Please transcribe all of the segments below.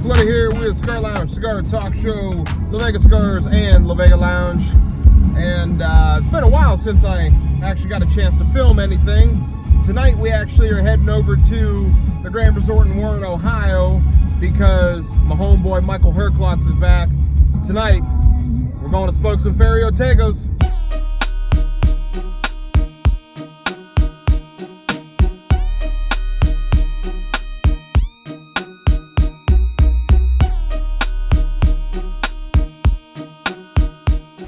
Paoletta here with Cigar Lounge Cigar Talk Show, LaVega Cigars and LaVega Lounge. And it's been a while since I actually got a chance to film anything. Tonight we actually are heading over to the Grand Resort in Warren, Ohio, because my homeboy Michael Herklots is back. Tonight we're going to smoke some Ferio Tegos.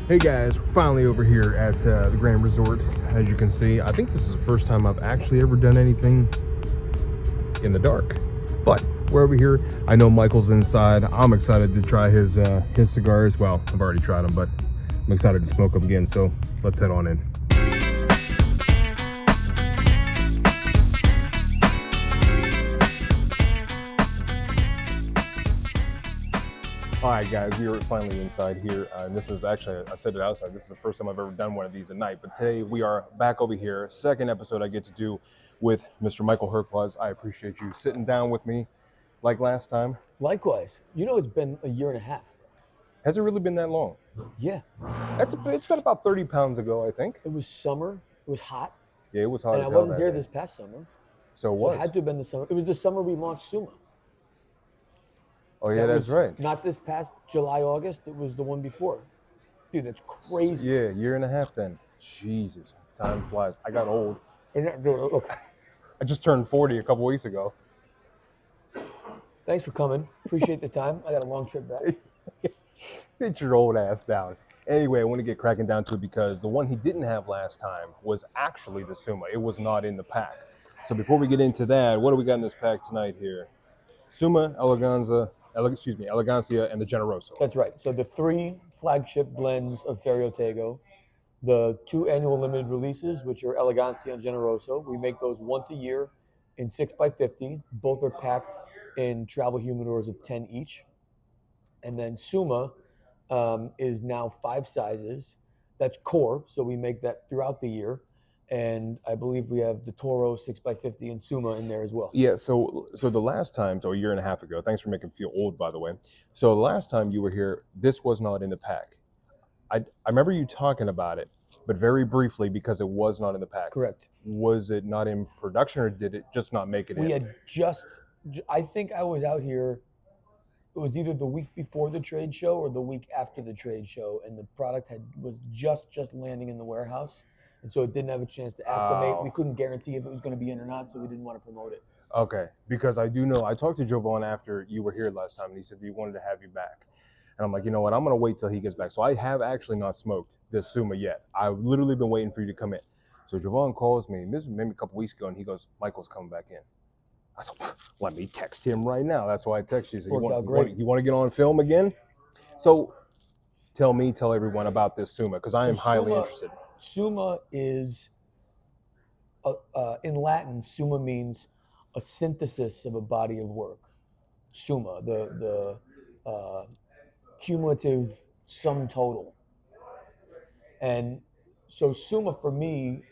Hey guys, we're finally over here at the Grand Resort. As you can see, I think this is the first time I've actually ever done anything in the dark. But we're over here. I know Michael's inside. I'm excited to try his cigars. Well, I've already tried them, but I'm excited to smoke them again. So let's head on in. All right, guys, we are finally inside here. And this is actually, I said it outside, this is the first time I've ever done one of these at night. But today we are back over here. Second episode I get to do with Mr. Michael Herklots. I appreciate you sitting down with me like last time. Likewise. You know, it's been a year and a half. Has it really been that long? Yeah. It's been about 30 pounds ago, I think. It was summer. It was hot. Yeah, it was hot and as I hell wasn't that here day. this past summer. So it was? It had to have been the summer. It was the summer we launched Suma. Oh, yeah, that's right. Not this past July, August. It was the one before. Dude, that's crazy. Yeah, year and a half then. Jesus, time flies. I got old. Look, I just turned 40 a couple weeks ago. thanks for coming. Appreciate the time. I got a long trip back. Sit your old ass down. Anyway, I want to get cracking down to it because the one he didn't have last time was actually the Suma. It was not in the pack. So before we get into that, what do we got in this pack tonight here? Suma, Elegancia, and the Generoso. That's right. So the 3 flagship blends of Ferio Tego, the 2 annual limited releases, which are Elegancia and Generoso. We make those once a year in 6x50. Both are packed in travel humidors of 10 each. And then Suma is now 5 sizes. That's core, so we make that throughout the year. And I believe we have the Toro 6x50 and Suma in there as well. Yeah, so the last time, so a year and a half ago, thanks for making me feel old, by the way. So the last time you were here, this was not in the pack. I remember you talking about it, but very briefly because it was not in the pack. Correct. Was it not in production or did it just not make it in? We had I think I was out here, it was either the week before the trade show or the week after the trade show, and the product was just landing in the warehouse. And so it didn't have a chance to acclimate. We couldn't guarantee if it was going to be in or not, so we didn't want to promote it. Okay, because I do know, I talked to Jovan after you were here last time, and he said he wanted to have you back. And I'm like, you know what, I'm going to wait till he gets back. So I have actually not smoked this Suma yet. I've literally been waiting for you to come in. So Jovan calls me, this was maybe a couple weeks ago, and he goes, Michael's coming back in. I said, let me text him right now. That's why I text you. So you want to get on film again? So tell everyone about this Suma, because I am highly interested. Suma is, in Latin, Suma means a synthesis of a body of work. Suma, the cumulative sum total. And so Suma for me,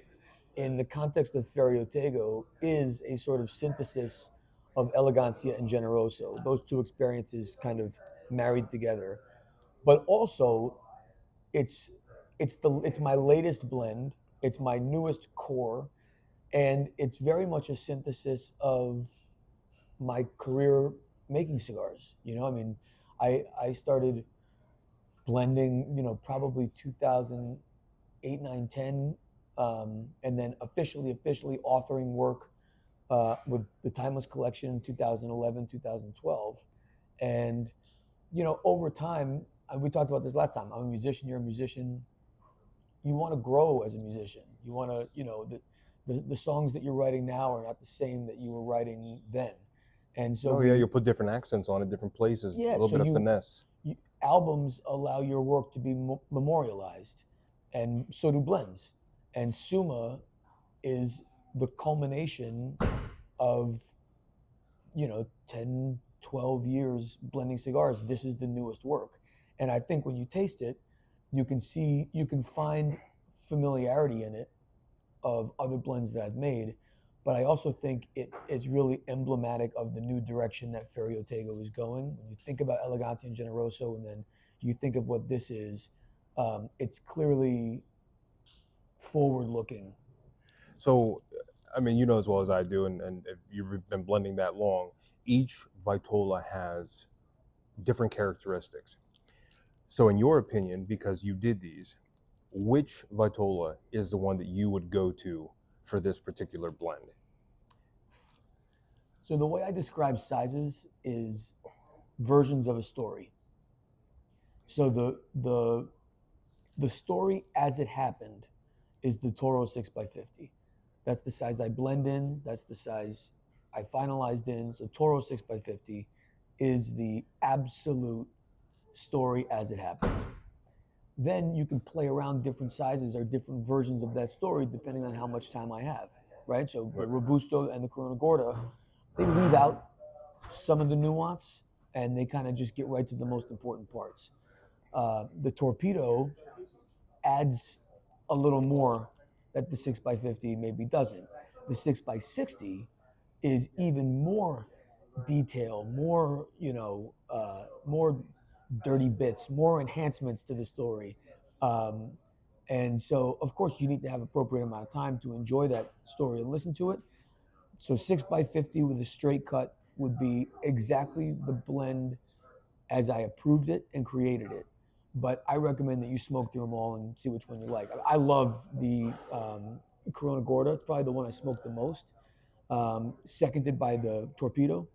in the context of Ferio Tego, is a sort of synthesis of Elegancia and Generoso. Those 2 experiences kind of married together. But also, it's my latest blend, it's my newest core, and it's very much a synthesis of my career making cigars. You know, I mean, I started blending, you know, probably 2008, 9, 10, and then officially authoring work with the Timeless Collection in 2011, 2012. And, you know, over time, we talked about this last time, I'm a musician, you're a musician. You want to grow as a musician. You want to, you know, the songs that you're writing now are not the same that you were writing then. And so you'll put different accents on it, different places, a little bit of finesse. Albums allow your work to be memorialized, and so do blends. And Suma is the culmination of, you know, 10, 12 years blending cigars. This is the newest work. And I think when you taste it, you can find familiarity in it of other blends that I've made, but I also think it's really emblematic of the new direction that Ferio Tego is going. When you think about Elegancia and Generoso, and then you think of what this is, it's clearly forward-looking. So, I mean, you know as well as I do, and if you've been blending that long, each Vitola has different characteristics. So, in your opinion, because you did these, which Vitola is the one that you would go to for this particular blend? So the way I describe sizes is versions of a story. So the story as it happened is the Toro 6x50. That's the size I blend in. That's the size I finalized in. So Toro 6x50 is the absolute story as it happened. Then you can play around different sizes or different versions of that story depending on how much time I have, right? So the Robusto and the Corona Gorda, they leave out some of the nuance and they kind of just get right to the most important parts. The Torpedo adds a little more that the 6x50 maybe doesn't. The 6x60 is even more detail, more, more dirty bits, more enhancements to the story. Um, and so, of course, you need to have appropriate amount of time to enjoy that story and listen to it. So 6x50 with a straight cut would be exactly the blend as I approved it and created it. But I recommend that you smoke through them all and see which one you like. I love the Corona Gorda. It's probably the one I smoked the most. Seconded by the Torpedo.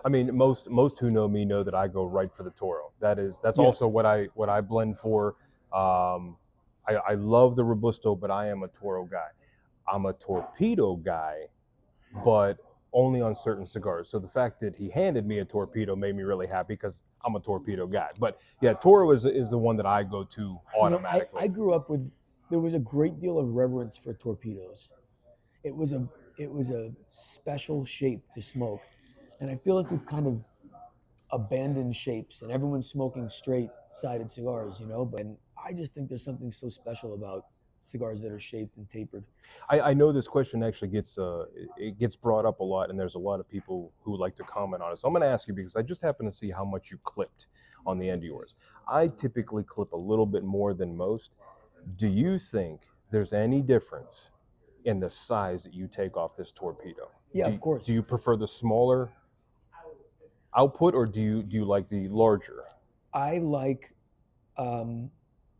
I mean, most who know me know that I go right for the Toro. That's Yeah. also what I blend for. I love the Robusto, but I am a Toro guy. I'm a Torpedo guy, but only on certain cigars. So the fact that he handed me a Torpedo made me really happy because I'm a Torpedo guy. But yeah, Toro is the one that I go to automatically. I grew up with, there was a great deal of reverence for torpedoes. It was a special shape to smoke. And I feel like we've kind of abandoned shapes and everyone's smoking straight sided cigars, but I just think there's something so special about cigars that are shaped and tapered. I know this question actually it gets brought up a lot, and there's a lot of people who like to comment on it. So I'm going to ask you because I just happen to see how much you clipped on the end of yours. I typically clip a little bit more than most. Do you think there's any difference in the size that you take off this Torpedo? Yeah, of course. Do you prefer the smaller output, or do you like the larger? I like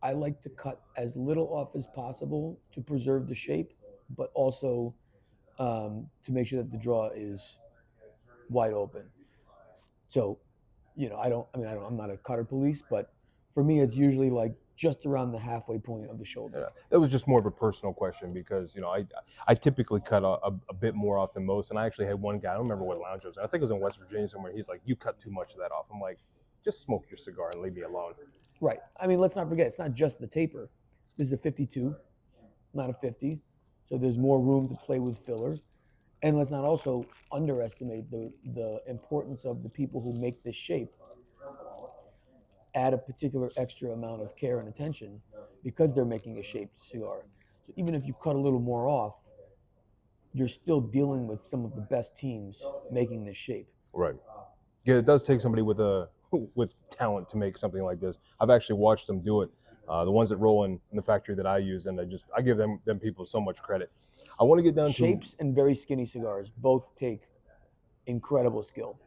I like to cut as little off as possible to preserve the shape, but also to make sure that the draw is wide open. So, I'm not a cutter police, but for me, it's usually like just around the halfway point of the shoulder. Yeah, that was just more of a personal question because I typically cut a bit more off than most, and I actually had one guy, I don't remember what lounge it was. I think it was in West Virginia somewhere. He's like, "You cut too much of that off." I'm like, "Just smoke your cigar and leave me alone." Right. I mean, let's not forget, it's not just the taper. This is a 52, not a 50. So there's more room to play with filler. And let's not also underestimate the importance of the people who make this shape add a particular extra amount of care and attention because they're making a shaped cigar. So even if you cut a little more off, you're still dealing with some of the best teams making this shape. Right. Yeah, it does take somebody with talent to make something like this. I've actually watched them do it. The ones that roll in the factory that I use, and I give them people so much credit. I want to get down to Shapes and very skinny cigars both take incredible skill.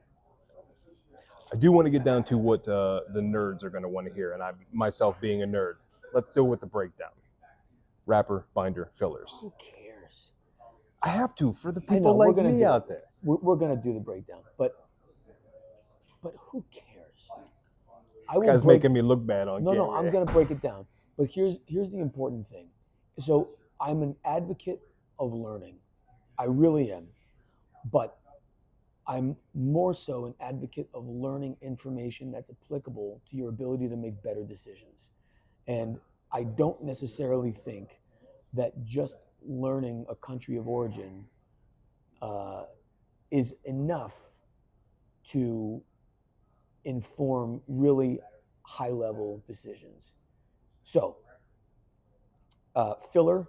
I do want to get down to what the nerds are going to want to hear, and I myself being a nerd. Let's deal with the breakdown. Wrapper, binder, fillers. Who cares? I have to for the people like me out there. We're going to do the breakdown, but who cares? This guy's making me look bad on camera. No, I'm going to break it down. But here's the important thing. So I'm an advocate of learning. I really am. But I'm more so an advocate of learning information that's applicable to your ability to make better decisions. And I don't necessarily think that just learning a country of origin is enough to inform really high-level decisions. So, filler,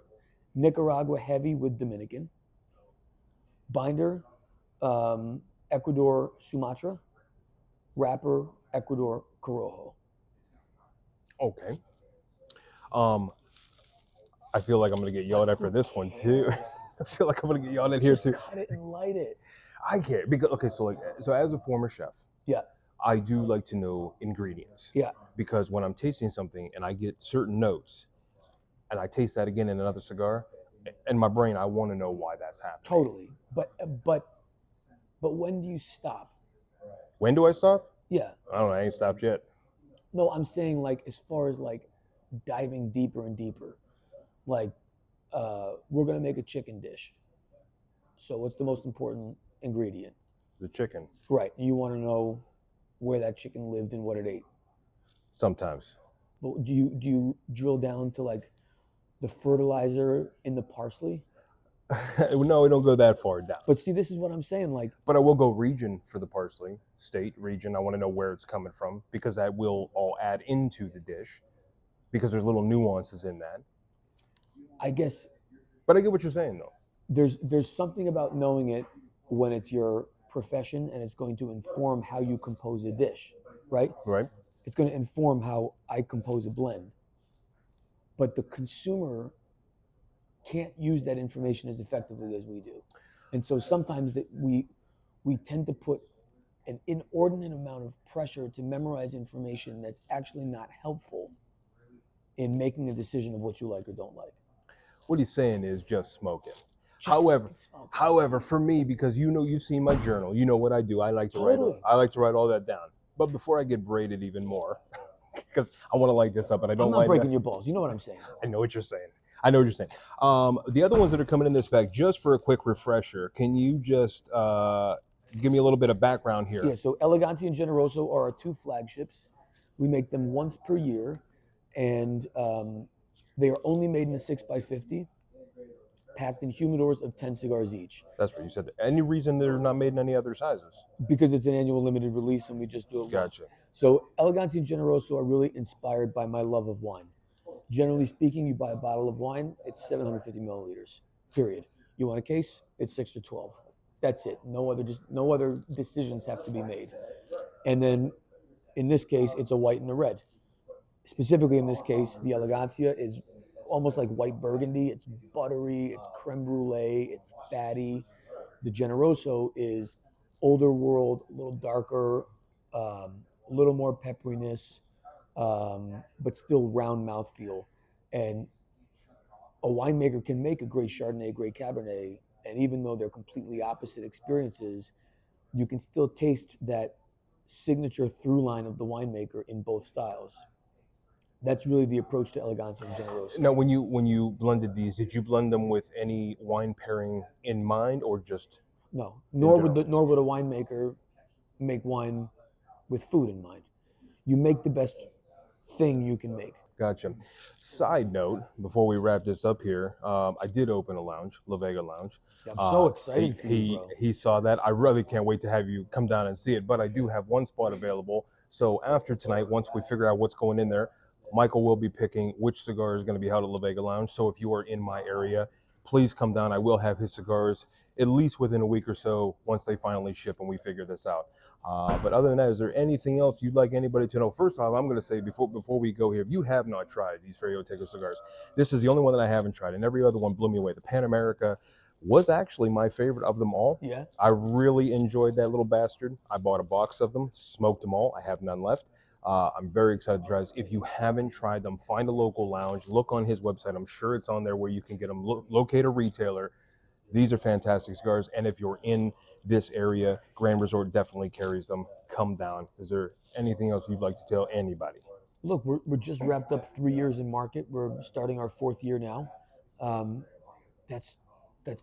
Nicaragua heavy with Dominican. Binder, Ecuador Sumatra. Wrapper, Ecuador Corojo. Okay. I feel like I'm gonna get yelled at for this one too. I feel like I'm gonna get yelled at here Just too. cut it and light it. I can't because okay, so as a former chef, Yeah. I do like to know ingredients. Yeah. Because when I'm tasting something and I get certain notes, and I taste that again in another cigar, in my brain I want to know why that's happening. Totally. But when do you stop? When do I stop? Yeah. I don't know. I ain't stopped yet. No, I'm saying like as far as like diving deeper and deeper. Like we're gonna make a chicken dish. So what's the most important ingredient? The chicken. Right. You want to know where that chicken lived and what it ate. Sometimes. But do you drill down to like the fertilizer in the parsley? No, we don't go that far down. But see, this is what I'm saying. Like, but I will go region for the parsley, state, region. I want to know where it's coming from because that will all add into the dish because there's little nuances in that. I guess. But I get what you're saying though. There's something about knowing it when it's your profession and it's going to inform how you compose a dish, right? Right. It's going to inform how I compose a blend. But the consumer can't use that information as effectively as we do. And so sometimes that we tend to put an inordinate amount of pressure to memorize information that's actually not helpful in making a decision of what you like or don't like. What he's saying is just smoke it. However, for me, because you've seen my journal, you know what I do. I like to write all that down. But before I get braided even more, because I want to light this up, and I don't. I'm not breaking your balls. You know what I'm saying. I know what you're saying. The other ones that are coming in this bag, just for a quick refresher, can you just give me a little bit of background here? Yeah. So Elegancia and Generoso are our two flagships. We make them once per year, and they are only made in a 6x50. Packed in humidors of 10 cigars each. That's what you said. Any reason they're not made in any other sizes? Because it's an annual limited release and we just do it. Gotcha. So Elegancia and Generoso are really inspired by my love of wine. Generally speaking, you buy a bottle of wine, it's 750 milliliters, period. You want a case, it's 6 or 12. That's it. No other decisions have to be made. And then in this case, it's a white and a red. Specifically in this case, the Elegancia is almost like white burgundy. It's buttery, it's creme brulee, it's fatty. The Generoso is older world, a little darker, a little more pepperiness, but still round mouthfeel. And a winemaker can make a great Chardonnay, great Cabernet, and even though they're completely opposite experiences, you can still taste that signature through line of the winemaker in both styles. That's really the approach to Elegancia and Generoso. Now, when you blended these, did you blend them with any wine pairing in mind, or just? No, nor would a winemaker make wine with food in mind. You make the best thing you can make. Gotcha. Side note, before we wrap this up here, I did open a lounge, LaVega Lounge. I'm so excited for you, bro. He saw that. I really can't wait to have you come down and see it, but I do have one spot available. So after tonight, once we figure out what's going in there, Michael will be picking which cigar is going to be held at LaVega Lounge. So if you are in my area, please come down. I will have his cigars at least within a week or so once they finally ship and we figure this out. But other than that, is there anything else you'd like anybody to know? First off, I'm going to say before we go here, if you have not tried these Ferio Tego cigars, this is the only one that I haven't tried, and every other one blew me away. The Pan America was actually my favorite of them all. Yeah. I really enjoyed that little bastard. I bought a box of them, smoked them all. I have none left. I'm very excited to try this. If you haven't tried them, find a local lounge, look on his website. I'm sure it's on there where you can get them. Locate a retailer. These are fantastic cigars. And if you're in this area, Grand Resort definitely carries them. Come down. Is there anything else you'd like to tell anybody? Look, we're just wrapped up 3 years in market. We're starting our 4th year now. That's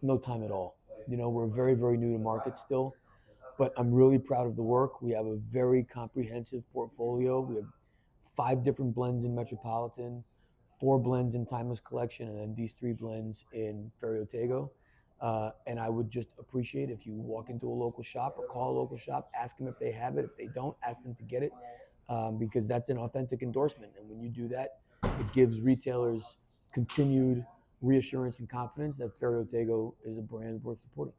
no time at all. You know, we're very, very new to market still. But I'm really proud of the work. We have a very comprehensive portfolio. We have 5 different blends in Metropolitan, 4 blends in Timeless Collection, and then these 3 blends in Ferio Tego. And I would just appreciate if you walk into a local shop or call a local shop, ask them if they have it. If they don't, ask them to get it, because that's an authentic endorsement. And when you do that, it gives retailers continued reassurance and confidence that Ferio Tego is a brand worth supporting.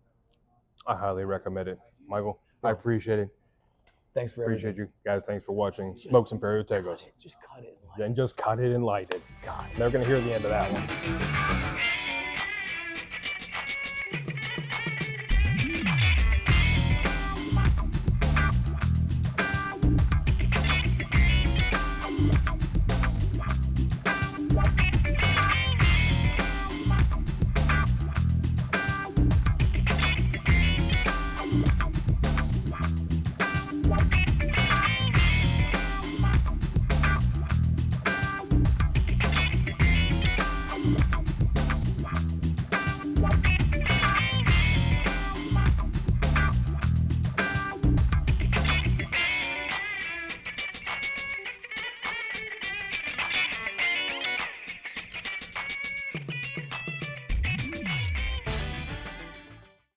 I highly recommend it. Michael, I Bro, appreciate it. thanks for Appreciate everything. you guys. Thanks for watching. Smoke some Ferio Tegos. Just cut it. Then just cut it and light it. God, never gonna hear the end of that one.